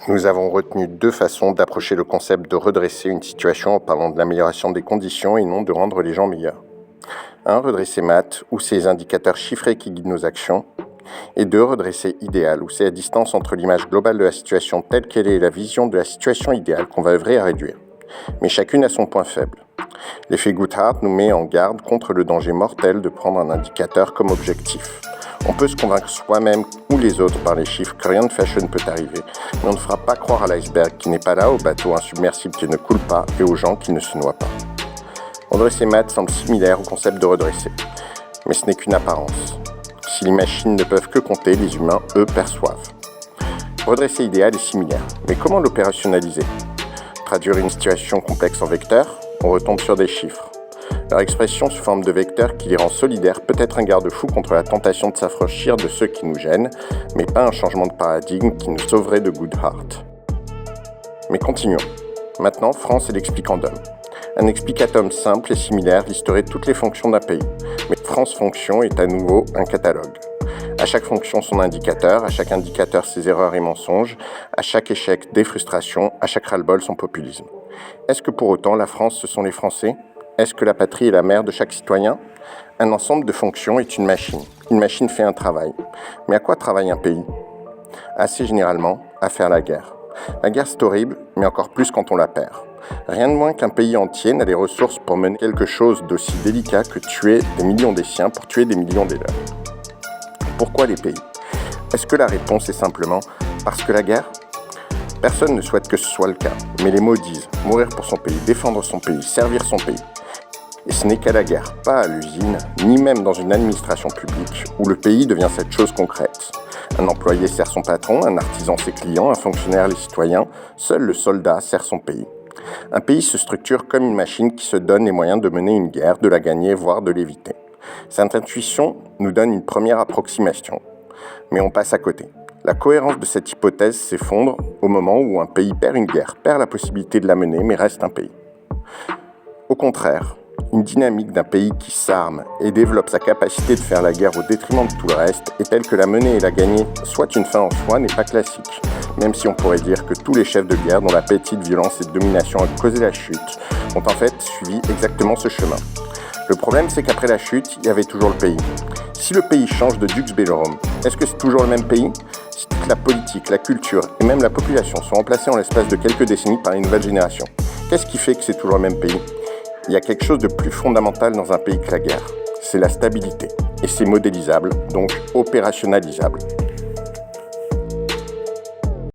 Nous avons retenu deux façons d'approcher le concept de redresser une situation en parlant de l'amélioration des conditions et non de rendre les gens meilleurs. 1. Redresser maths, où c'est les indicateurs chiffrés qui guident nos actions. Et 2. Redresser idéal, où c'est la distance entre l'image globale de la situation telle qu'elle est et la vision de la situation idéale qu'on va œuvrer à réduire. Mais chacune a son point faible. L'effet Goodhart nous met en garde contre le danger mortel de prendre un indicateur comme objectif. On peut se convaincre soi-même ou les autres par les chiffres que rien de fashion peut arriver, mais on ne fera pas croire à l'iceberg qui n'est pas là, au bateau insubmersible qui ne coule pas et aux gens qui ne se noient pas. Redresser maths semble similaire au concept de redresser, mais ce n'est qu'une apparence. Si les machines ne peuvent que compter, les humains, eux, perçoivent. Redresser idéal est similaire, mais comment l'opérationnaliser ? Traduire une situation complexe en vecteurs ? On retombe sur des chiffres. Leur expression sous forme de vecteurs qui les rend solidaires peut être un garde-fou contre la tentation de s'affranchir de ceux qui nous gênent, mais pas un changement de paradigme qui nous sauverait de Goodhart. Mais continuons. Maintenant, France est l'explicandum. Un explicatum simple et similaire listerait toutes les fonctions d'un pays. Mais France Fonction est à nouveau un catalogue. À chaque fonction son indicateur, à chaque indicateur ses erreurs et mensonges, à chaque échec des frustrations, à chaque ras-le-bol son populisme. Est-ce que pour autant la France ce sont les Français ? Est-ce que la patrie est la mère de chaque citoyen ? Un ensemble de fonctions est une machine. Une machine fait un travail. Mais à quoi travaille un pays ? Assez généralement, à faire la guerre. La guerre c'est horrible, mais encore plus quand on la perd. Rien de moins qu'un pays entier n'a les ressources pour mener quelque chose d'aussi délicat que tuer des millions des siens pour tuer des millions des leurs. Pourquoi les pays ? Est-ce que la réponse est simplement parce que la guerre ? Personne ne souhaite que ce soit le cas, mais les mots disent mourir pour son pays, défendre son pays, servir son pays. Et ce n'est qu'à la guerre, pas à l'usine, ni même dans une administration publique, où le pays devient cette chose concrète. Un employé sert son patron, un artisan ses clients, un fonctionnaire les citoyens, seul le soldat sert son pays. Un pays se structure comme une machine qui se donne les moyens de mener une guerre, de la gagner, voire de l'éviter. Cette intuition nous donne une première approximation, mais on passe à côté. La cohérence de cette hypothèse s'effondre au moment où un pays perd une guerre, perd la possibilité de la mener, mais reste un pays. Au contraire, une dynamique d'un pays qui s'arme et développe sa capacité de faire la guerre au détriment de tout le reste est telle que la mener et la gagner soit une fin en soi n'est pas classique, même si on pourrait dire que tous les chefs de guerre dont l'appétit de violence et de domination a causé la chute ont en fait suivi exactement ce chemin. Le problème c'est qu'après la chute, il y avait toujours le pays. Si le pays change de Dux Bellorum, est-ce que c'est toujours le même pays ? Si toute la politique, la culture et même la population sont remplacées en l'espace de quelques décennies par une nouvelle génération, qu'est-ce qui fait que c'est toujours le même pays ? Il y a quelque chose de plus fondamental dans un pays que la guerre, c'est la stabilité. Et c'est modélisable, donc opérationnalisable.